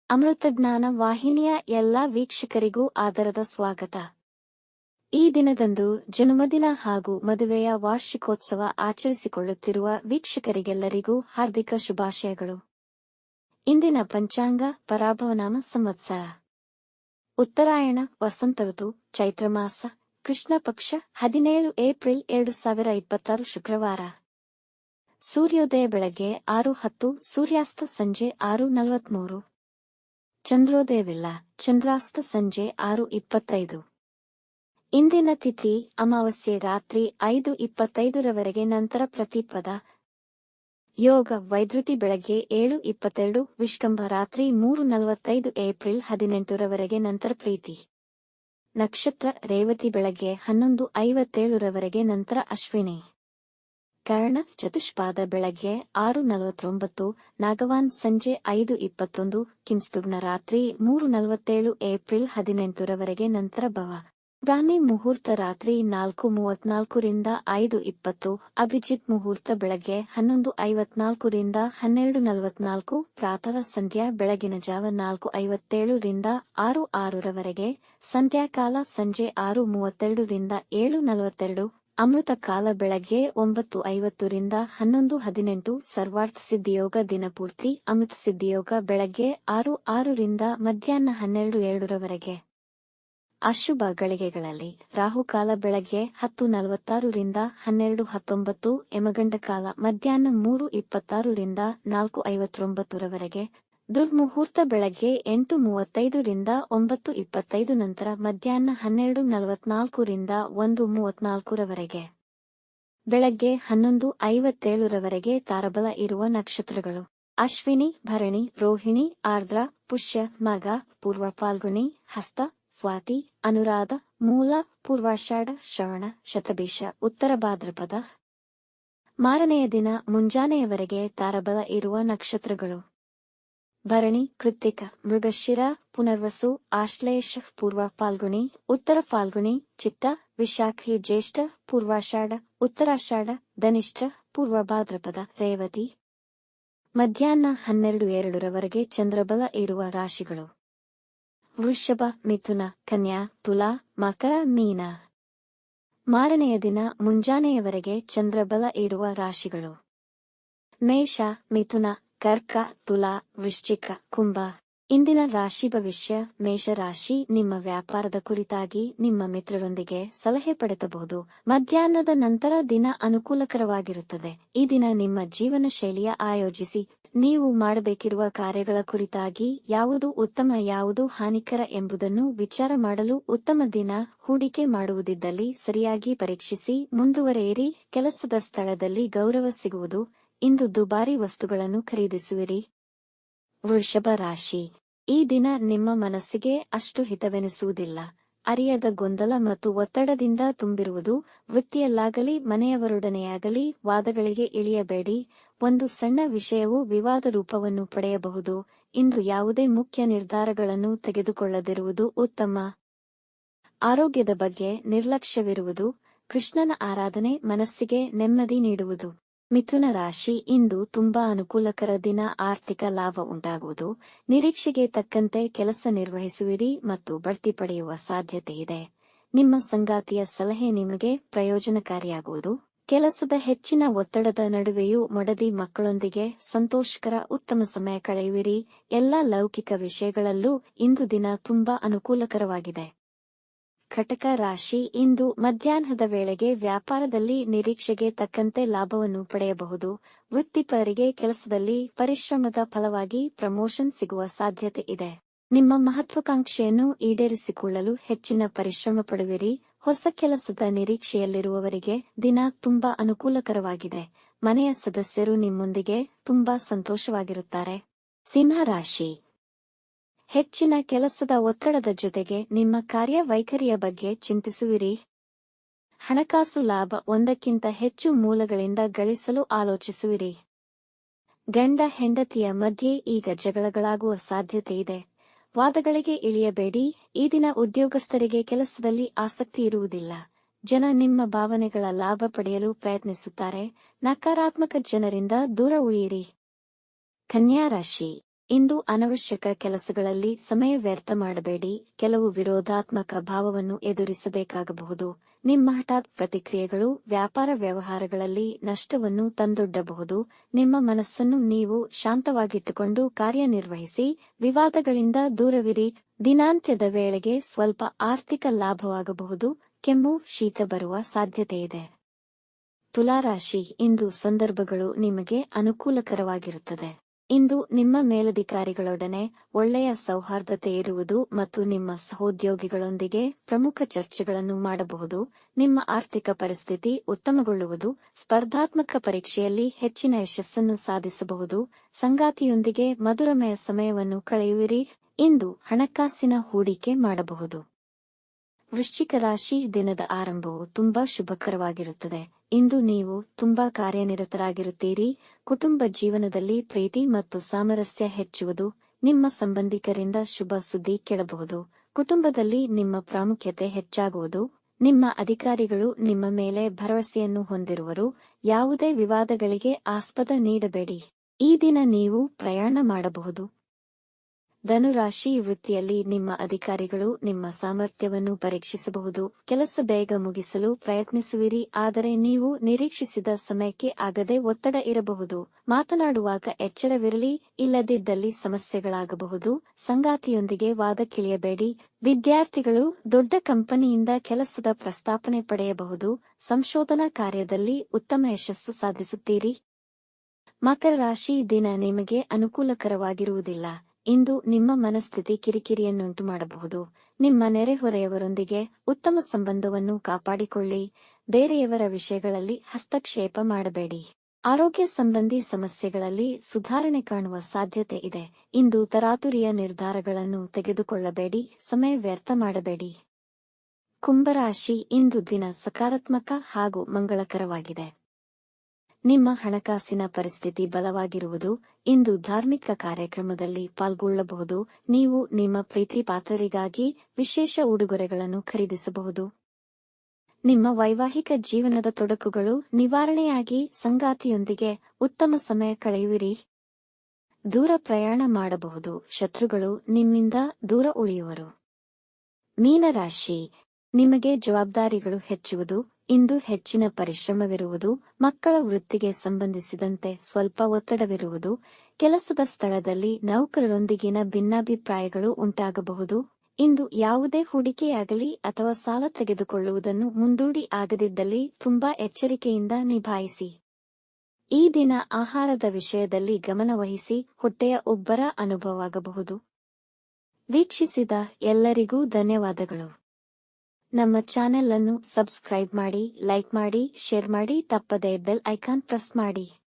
ಅಮೃತಜ್ಞಾನ ವಾಹಿನಿಯ ಎಲ್ಲಾ ವೀಕ್ಷಕರಿಗೂ ಆದರದ ಸ್ವಾಗತ. ಈ ದಿನದಂದು ಜನ್ಮದಿನ ಹಾಗೂ ಮದುವೆಯ ವಾರ್ಷಿಕೋತ್ಸವ ಆಚರಿಸಿಕೊಳ್ಳುತ್ತಿರುವ ವೀಕ್ಷಕರಿಗೆಲ್ಲರಿಗೂ ಹಾರ್ದಿಕ ಶುಭಾಶಯಗಳು. ಇಂದಿನ ಪಂಚಾಂಗ ಪರಾಭವನಾಮ ಸಂವತ್ಸರ ಉತ್ತರಾಯಣ ವಸಂತ ಋತು ಚೈತ್ರಮಾಸ ಕೃಷ್ಣ ಪಕ್ಷ 17 ಏಪ್ರಿಲ್ 2026 ಶುಕ್ರವಾರ. ಸೂರ್ಯೋದಯ ಬೆಳಗ್ಗೆ 6:10, ಸೂರ್ಯಾಸ್ತ ಸಂಜೆ 6:43. ಚಂದ್ರೋದಯವಿಲ್ಲ, ಚಂದ್ರಾಸ್ತ ಸಂಜೆ 6:25. ಇಂದಿನ ತಿಥಿ ಅಮಾವಾಸ್ಯೆ ರಾತ್ರಿ 5:25 ನಂತರ ಪ್ರತಿಪದ. ಯೋಗ ವೈದ್ಯುತಿ ಬೆಳಗ್ಗೆ 7:22, ವಿಷ್ಕಂಭ ರಾತ್ರಿ 3:45 ಏಪ್ರಿಲ್ 18 ನಂತರ ಪ್ರೀತಿ. ನಕ್ಷತ್ರ ರೇವತಿ ಬೆಳಗ್ಗೆ 11:57 ನಂತರ ಅಶ್ವಿನಿ. ಕರ್ಣ ಚತುಷ್ಪಾದ ಬೆಳಗ್ಗೆ 6:49, ನಾಗವಾನ್ ಸಂಜೆ 5:21, ಕಿಂಸ್ತುಗ್ನ ರಾತ್ರಿ 3:47 ಏಪ್ರಿಲ್ 18 ನಂತರ ಭವ. ಬ್ರಾಹ್ಮಿ ಮುಹೂರ್ತ ರಾತ್ರಿ 4:34 ರಿಂದ 5:20, ಅಭಿಜಿತ್ ಮುಹೂರ್ತ ಬೆಳಗ್ಗೆ 11:54 ರಿಂದ 12:44, ಪ್ರಾತಃ ಸಂಧ್ಯಾ ಬೆಳಗಿನ ಜಾವ 4:57 ರಿಂದ 6:06, ಸಂಧ್ಯಾಕಾಲ ಸಂಜೆ 6:32 ರಿಂದ 7:42, ಅಮೃತ ಕಾಲ ಬೆಳಗ್ಗೆ 9:50 ರಿಂದ 11:18, ಸರ್ವಾರ್ಥ ಸಿದ್ಧಿಯೋಗ ದಿನಪೂರ್ತಿ ಅಮೃತ ಸಿದ್ಧಿಯೋಗ ಬೆಳಗ್ಗೆ 6:06 ರಿಂದ ಮಧ್ಯಾಹ್ನ 12:02. ಅಶುಭ ಗಳಿಗೆಗಳಲ್ಲಿ ರಾಹುಕಾಲ ಬೆಳಗ್ಗೆ 10:46 ರಿಂದ 12:19, ಯಮಗಂಡ ಕಾಲ ಮಧ್ಯಾಹ್ನ 3:26 ರಿಂದ 4:59, ದುರ್ಮುಹೂರ್ತ ಬೆಳಗ್ಗೆ 8:35 ರಿಂದ 9:25 ನಂತರ ಮಧ್ಯಾಹ್ನ 12:44 ರಿಂದ 1:34. ಬೆಳಗ್ಗೆ 11:57 ತಾರಬಲ ಇರುವ ನಕ್ಷತ್ರಗಳು: ಅಶ್ವಿನಿ, ಭರಣಿ, ರೋಹಿಣಿ, ಆರ್ದ್ರ, ಪುಷ್ಯ, ಮಗ, ಪೂರ್ವ ಫಾಲ್ಗುಣಿ, ಹಸ್ತ, ಸ್ವಾತಿ, ಅನುರಾಧ, ಮೂಲ, ಪೂರ್ವಾಷಾಢ, ಶ್ರವಣ, ಶತಭಿಷ, ಉತ್ತರ ಭಾದ್ರಪದ. ಮಾರನೆಯ ದಿನ ಮುಂಜಾನೆಯವರೆಗೆ ತಾರಬಲ ಇರುವ ನಕ್ಷತ್ರಗಳು: ಭರಣಿ, ಕೃತ್ತಿಕ, ಮೃಗಶಿರ, ಪುನರ್ವಸು, ಆಶ್ಲೇಷ, ಪೂರ್ವ ಫಾಲ್ಗುಣಿ, ಉತ್ತರ ಫಾಲ್ಗುಣಿ, ಚಿತ್ತ, ವಿಶಾಖಿ, ಜ್ಯೇಷ್ಠ, ಪೂರ್ವಾಷಾಢ, ಉತ್ತರಾಷಾಢ, ಧನಿಷ್ಠ, ಪೂರ್ವ ಭಾದ್ರಪದ, ರೇವತಿ. ಮಧ್ಯಾಹ್ನ 12:02 ಚಂದ್ರಬಲ ಇರುವ ರಾಶಿಗಳು: ವೃಷಭ, ಮಿಥುನ, ಕನ್ಯಾ, ತುಲಾ, ಮಕರ, ಮೀನ. ಮಾರನೆಯ ದಿನ ಮುಂಜಾನೆಯವರೆಗೆ ಚಂದ್ರಬಲ ಇರುವ ರಾಶಿಗಳು: ಮೇಷ, ಮಿಥುನ, ಕರ್ಕ, ತುಲಾ, ವೃಶ್ಚಿಕ, ಕುಂಭ. ಇಂದಿನ ರಾಶಿ ಭವಿಷ್ಯ: ಮೇಷರಾಶಿ, ನಿಮ್ಮ ವ್ಯಾಪಾರದ ಕುರಿತಾಗಿ ನಿಮ್ಮ ಮಿತ್ರರೊಂದಿಗೆ ಸಲಹೆ ಪಡೆಯಬಹುದು. ಮಧ್ಯಾಹ್ನದ ನಂತರ ದಿನ ಅನುಕೂಲಕರವಾಗಿರುತ್ತದೆ. ಈ ದಿನ ನಿಮ್ಮ ಜೀವನ ಶೈಲಿಯ ಆಯೋಜಿಸಿ. ನೀವು ಮಾಡಬೇಕಿರುವ ಕಾರ್ಯಗಳ ಕುರಿತಾಗಿ ಯಾವುದು ಉತ್ತಮ ಯಾವುದು ಹಾನಿಕರ ಎಂಬುದನ್ನು ವಿಚಾರ ಮಾಡಲು ಉತ್ತಮ ದಿನ. ಹೂಡಿಕೆ ಮಾಡುವುದಿದ್ದಲ್ಲಿ ಸರಿಯಾಗಿ ಪರೀಕ್ಷಿಸಿ ಮುಂದುವರೆಯಿರಿ. ಕೆಲಸದ ಸ್ಥಳದಲ್ಲಿ ಗೌರವ ಸಿಗುವುದು. ಇಂದು ದುಬಾರಿ ವಸ್ತುಗಳನ್ನು ಖರೀದಿಸುವಿರಿ. ವೃಷಭ ರಾಶಿ, ಈ ದಿನ ನಿಮ್ಮ ಮನಸ್ಸಿಗೆ ಅಷ್ಟು ಹಿತವೆನಿಸುವುದಿಲ್ಲ. ಅರಿಯದ ಗೊಂದಲ ಮತ್ತು ಒತ್ತಡದಿಂದ ತುಂಬಿರುವುದು. ವೃತ್ತಿಯಲ್ಲಾಗಲಿ ಮನೆಯವರೊಡನೆಯಾಗಲಿ ವಾದಗಳಿಗೆ ಇಳಿಯಬೇಡಿ. ಒಂದು ಸಣ್ಣ ವಿಷಯವು ವಿವಾದ ರೂಪವನ್ನು ಪಡೆಯಬಹುದು. ಇಂದು ಯಾವುದೇ ಮುಖ್ಯ ನಿರ್ಧಾರಗಳನ್ನು ತೆಗೆದುಕೊಳ್ಳದಿರುವುದು ಉತ್ತಮ. ಆರೋಗ್ಯದ ಬಗ್ಗೆ ನಿರ್ಲಕ್ಷ್ಯವಿರುವುದು. ಕೃಷ್ಣನ ಆರಾಧನೆ ಮನಸ್ಸಿಗೆ ನೆಮ್ಮದಿ ನೀಡುವುದು. ಮಿಥುನ ರಾಶಿ, ಇಂದು ತುಂಬಾ ಅನುಕೂಲಕರ ದಿನ. ಆರ್ಥಿಕ ಲಾಭ ಉಂಟಾಗುವುದು. ನಿರೀಕ್ಷೆಗೆ ತಕ್ಕಂತೆ ಕೆಲಸ ನಿರ್ವಹಿಸುವಿರಿ ಮತ್ತು ಬಡ್ತಿ ಪಡೆಯುವ ಸಾಧ್ಯತೆ ಇದೆ. ನಿಮ್ಮ ಸಂಗಾತಿಯ ಸಲಹೆ ನಿಮಗೆ ಪ್ರಯೋಜನಕಾರಿಯಾಗುವುದು. ಕೆಲಸದ ಹೆಚ್ಚಿನ ಒತ್ತಡದ ನಡುವೆಯೂ ಮಡದಿ ಮಕ್ಕಳೊಂದಿಗೆ ಸಂತೋಷಕರ ಉತ್ತಮ ಸಮಯ ಕಳೆಯುವಿರಿ. ಎಲ್ಲಾ ಲೌಕಿಕ ವಿಷಯಗಳಲ್ಲೂ ಇಂದು ದಿನ ತುಂಬಾ ಅನುಕೂಲಕರವಾಗಿದೆ. ಕಟಕ ರಾಶಿ, ಇಂದು ಮಧ್ಯಾಹ್ನದ ವೇಳೆಗೆ ವ್ಯಾಪಾರದಲ್ಲಿ ನಿರೀಕ್ಷೆಗೆ ತಕ್ಕಂತೆ ಲಾಭವನ್ನು ಪಡೆಯಬಹುದು. ವೃತ್ತಿಪರರಿಗೆ ಕೆಲಸದಲ್ಲಿ ಪರಿಶ್ರಮದ ಫಲವಾಗಿ ಪ್ರಮೋಷನ್ ಸಿಗುವ ಸಾಧ್ಯತೆ ಇದೆ. ನಿಮ್ಮ ಮಹತ್ವಾಕಾಂಕ್ಷೆಯನ್ನು ಈಡೇರಿಸಿಕೊಳ್ಳಲು ಹೆಚ್ಚಿನ ಪರಿಶ್ರಮ ಪಡುವಿರಿ. ಹೊಸ ಕೆಲಸದ ನಿರೀಕ್ಷೆಯಲ್ಲಿರುವವರಿಗೆ ದಿನ ತುಂಬಾ ಅನುಕೂಲಕರವಾಗಿದೆ. ಮನೆಯ ಸದಸ್ಯರು ನಿಮ್ಮೊಂದಿಗೆ ತುಂಬಾ ಸಂತೋಷವಾಗಿರುತ್ತಾರೆ. ಸಿಂಹ ರಾಶಿ, ಹೆಚ್ಚಿನ ಕೆಲಸದ ಒತ್ತಡದ ಜೊತೆಗೆ ನಿಮ್ಮ ಕಾರ್ಯವೈಖರಿಯ ಬಗ್ಗೆ ಚಿಂತಿಸುವಿರಿ. ಹಣಕಾಸು ಲಾಭ ಒಂದಕ್ಕಿಂತ ಹೆಚ್ಚು ಮೂಲಗಳಿಂದ ಗಳಿಸಲು ಆಲೋಚಿಸುವಿರಿ. ಗಂಡ ಹೆಂಡತಿಯ ಮಧ್ಯೆ ಈಗ ಜಗಳಗಳಾಗುವ ಸಾಧ್ಯತೆ ಇದೆ. ವಾದಗಳಿಗೆ ಇಳಿಯಬೇಡಿ. ಈ ದಿನ ಉದ್ಯೋಗಸ್ಥರಿಗೆ ಕೆಲಸದಲ್ಲಿ ಆಸಕ್ತಿ ಇರುವುದಿಲ್ಲ. ಜನ ನಿಮ್ಮ ಭಾವನೆಗಳ ಲಾಭ ಪಡೆಯಲು ಪ್ರಯತ್ನಿಸುತ್ತಾರೆ. ನಕಾರಾತ್ಮಕ ಜನರಿಂದ ದೂರ ಉಳಿಯಿರಿ. ಕನ್ಯಾ ರಾಶಿ, ಇಂದು ಅನವಶ್ಯಕ ಕೆಲಸಗಳಲ್ಲಿ ಸಮಯ ವ್ಯರ್ಥ ಮಾಡಬೇಡಿ. ಕೆಲವು ವಿರೋಧಾತ್ಮಕ ಭಾವವನ್ನು ಎದುರಿಸಬೇಕಾಗಬಹುದು. ನಿಮ್ಮ ಹಠಾತ್ ಪ್ರತಿಕ್ರಿಯೆಗಳು ವ್ಯಾಪಾರ ವ್ಯವಹಾರಗಳಲ್ಲಿ ನಷ್ಟವನ್ನು ತಂದೊಡ್ಡಬಹುದು. ನಿಮ್ಮ ಮನಸ್ಸನ್ನು ನೀವು ಶಾಂತವಾಗಿಟ್ಟುಕೊಂಡು ಕಾರ್ಯನಿರ್ವಹಿಸಿ. ವಿವಾದಗಳಿಂದ ದೂರವಿರಿ. ದಿನಾಂತ್ಯದ ವೇಳೆಗೆ ಸ್ವಲ್ಪ ಆರ್ಥಿಕ ಲಾಭವಾಗಬಹುದು. ಕೆಮ್ಮು, ಶೀತ ಬರುವ ಸಾಧ್ಯತೆಯಿದೆ. ತುಲಾರಾಶಿ, ಇಂದು ಸಂದರ್ಭಗಳು ನಿಮಗೆ ಅನುಕೂಲಕರವಾಗಿರುತ್ತದೆ. ಇಂದು ನಿಮ್ಮ ಮೇಲಧಿಕಾರಿಗಳೊಡನೆ ಒಳ್ಳೆಯ ಸೌಹಾರ್ದತೆ ಇರುವುದು ಮತ್ತು ನಿಮ್ಮ ಸಹೋದ್ಯೋಗಿಗಳೊಂದಿಗೆ ಪ್ರಮುಖ ಚರ್ಚೆಗಳನ್ನು ಮಾಡಬಹುದು. ನಿಮ್ಮ ಆರ್ಥಿಕ ಪರಿಸ್ಥಿತಿ ಉತ್ತಮಗೊಳ್ಳುವುದು. ಸ್ಪರ್ಧಾತ್ಮಕ ಪರೀಕ್ಷೆಯಲ್ಲಿ ಹೆಚ್ಚಿನ ಯಶಸ್ಸನ್ನು ಸಾಧಿಸಬಹುದು. ಸಂಗಾತಿಯೊಂದಿಗೆ ಮಧುರಮಯ ಸಮಯವನ್ನು ಕಳೆಯುವಿರಿ. ಇಂದು ಹಣಕಾಸಿನ ಹೂಡಿಕೆ ಮಾಡಬಹುದು. ವೃಶ್ಚಿಕ ರಾಶಿ, ದಿನದ ಆರಂಭವು ತುಂಬಾ ಶುಭಕರವಾಗಿರುತ್ತದೆ. ಇಂದು ನೀವು ತುಂಬಾ ಕಾರ್ಯನಿರತರಾಗಿರುತ್ತೀರಿ. ಕುಟುಂಬ ಜೀವನದಲ್ಲಿ ಪ್ರೀತಿ ಮತ್ತು ಸಾಮರಸ್ಯ ಹೆಚ್ಚುವುದು. ನಿಮ್ಮ ಸಂಬಂಧಿಕರಿಂದ ಶುಭ ಸುದ್ದಿ ಕೇಳಬಹುದು. ಕುಟುಂಬದಲ್ಲಿ ನಿಮ್ಮ ಪ್ರಾಮುಖ್ಯತೆ ಹೆಚ್ಚಾಗುವುದು. ನಿಮ್ಮ ಅಧಿಕಾರಿಗಳು ನಿಮ್ಮ ಮೇಲೆ ಭರವಸೆಯನ್ನು ಹೊಂದಿರುವರು. ಯಾವುದೇ ವಿವಾದಗಳಿಗೆ ಆಸ್ಪದ ನೀಡಬೇಡಿ. ಈ ದಿನ ನೀವು ಪ್ರಯಾಣ ಮಾಡಬಹುದು. ಧನುರಾಶಿ, ವೃತ್ತಿಯಲ್ಲಿ ನಿಮ್ಮ ಅಧಿಕಾರಿಗಳು ನಿಮ್ಮ ಸಾಮರ್ಥ್ಯವನ್ನು ಪರೀಕ್ಷಿಸಬಹುದು. ಕೆಲಸ ಬೇಗ ಮುಗಿಸಲು ಪ್ರಯತ್ನಿಸುವಿರಿ, ಆದರೆ ನೀವು ನಿರೀಕ್ಷಿಸಿದ ಸಮಯಕ್ಕೆ ಆಗದೆ ಒತ್ತಡ ಇರಬಹುದು. ಮಾತನಾಡುವಾಗ ಎಚ್ಚರವಿರಲಿ, ಇಲ್ಲದಿದ್ದಲ್ಲಿ ಸಮಸ್ಯೆಗಳಾಗಬಹುದು. ಸಂಗಾತಿಯೊಂದಿಗೆ ವಾದಕ್ಕಿಳಿಯಬೇಡಿ. ವಿದ್ಯಾರ್ಥಿಗಳು ದೊಡ್ಡ ಕಂಪನಿಯಿಂದ ಕೆಲಸದ ಪ್ರಸ್ತಾಪನೆ ಪಡೆಯಬಹುದು. ಸಂಶೋಧನಾ ಕಾರ್ಯದಲ್ಲಿ ಉತ್ತಮ ಯಶಸ್ಸು ಸಾಧಿಸುತ್ತೀರಿ. ಮಕರ ರಾಶಿ, ದಿನ ನಿಮಗೆ ಅನುಕೂಲಕರವಾಗಿರುವುದಿಲ್ಲ. ಇಂದು ನಿಮ್ಮ ಮನಸ್ಥಿತಿ ಕಿರಿಕಿರಿಯನ್ನುಂಟು ಮಾಡಬಹುದು. ನಿಮ್ಮ ನೆರೆಹೊರೆಯವರೊಂದಿಗೆ ಉತ್ತಮ ಸಂಬಂಧವನ್ನು ಕಾಪಾಡಿಕೊಳ್ಳಿ. ಬೇರೆಯವರ ವಿಷಯಗಳಲ್ಲಿ ಹಸ್ತಕ್ಷೇಪ ಮಾಡಬೇಡಿ. ಆರೋಗ್ಯ ಸಂಬಂಧಿ ಸಮಸ್ಯೆಗಳಲ್ಲಿ ಸುಧಾರಣೆ ಕಾಣುವ ಸಾಧ್ಯತೆ ಇದೆ. ಇಂದು ತರಾತುರಿಯ ನಿರ್ಧಾರಗಳನ್ನು ತೆಗೆದುಕೊಳ್ಳಬೇಡಿ. ಸಮಯ ವ್ಯರ್ಥ ಮಾಡಬೇಡಿ. ಕುಂಭರಾಶಿ, ಇಂದು ದಿನ ಸಕಾರಾತ್ಮಕ ಹಾಗೂ ಮಂಗಳಕರವಾಗಿದೆ. ನಿಮ್ಮ ಹಣಕಾಸಿನ ಪರಿಸ್ಥಿತಿ ಬಲವಾಗಿರುವುದು. ಇಂದು ಧಾರ್ಮಿಕ ಕಾರ್ಯಕ್ರಮದಲ್ಲಿ ಪಾಲ್ಗೊಳ್ಳಬಹುದು. ನೀವು ನಿಮ್ಮ ಪ್ರೀತಿ ಪಾತ್ರರಿಗಾಗಿ ವಿಶೇಷ ಉಡುಗೊರೆಗಳನ್ನು ಖರೀದಿಸಬಹುದು. ನಿಮ್ಮ ವೈವಾಹಿಕ ಜೀವನದ ತೊಡಕುಗಳು ನಿವಾರಣೆಯಾಗಿ ಸಂಗಾತಿಯೊಂದಿಗೆ ಉತ್ತಮ ಸಮಯ ಕಳೆಯುವಿರಿ. ದೂರ ಪ್ರಯಾಣ ಮಾಡಬಹುದು. ಶತ್ರುಗಳು ನಿಮ್ಮಿಂದ ದೂರ ಉಳಿಯುವರು. ಮೀನರಾಶಿ, ನಿಮಗೆ ಜವಾಬ್ದಾರಿಗಳು ಹೆಚ್ಚುವುದು. ಇಂದು ಹೆಚ್ಚಿನ ಪರಿಶ್ರಮವಿರುವುದು. ಮಕ್ಕಳ ವೃತ್ತಿಗೆ ಸಂಬಂಧಿಸಿದಂತೆ ಸ್ವಲ್ಪ ಒತ್ತಡವಿರುವುದು. ಕೆಲಸದ ಸ್ಥಳದಲ್ಲಿ ನೌಕರರೊಂದಿಗಿನ ಭಿನ್ನಾಭಿಪ್ರಾಯಗಳು ಉಂಟಾಗಬಹುದು. ಇಂದು ಯಾವುದೇ ಹೂಡಿಕೆಯಾಗಲಿ ಅಥವಾ ಸಾಲ ತೆಗೆದುಕೊಳ್ಳುವುದನ್ನು ಮುಂದೂಡಿ ಆಗದಿದ್ದಲ್ಲಿ ತುಂಬಾ ಎಚ್ಚರಿಕೆಯಿಂದ ನಿಭಾಯಿಸಿ. ಈ ದಿನ ಆಹಾರದ ವಿಷಯದಲ್ಲಿ ಗಮನವಹಿಸಿ. ಹೊಟ್ಟೆಯ ಉಬ್ಬರ ಅನುಭವವಾಗಬಹುದು. ವೀಕ್ಷಿಸಿದ ಎಲ್ಲರಿಗೂ ಧನ್ಯವಾದಗಳು. ನಮ್ಮ ಚಾನೆಲ್ ಅನ್ನು ಸಬ್ಸ್ಕ್ರೈಬ್ ಮಾಡಿ, ಲೈಕ್ ಮಾಡಿ, ಶೇರ್ ಮಾಡಿ. ತಪ್ಪದೇ ಬೆಲ್ ಐಕಾನ್ ಪ್ರೆಸ್ ಮಾಡಿ.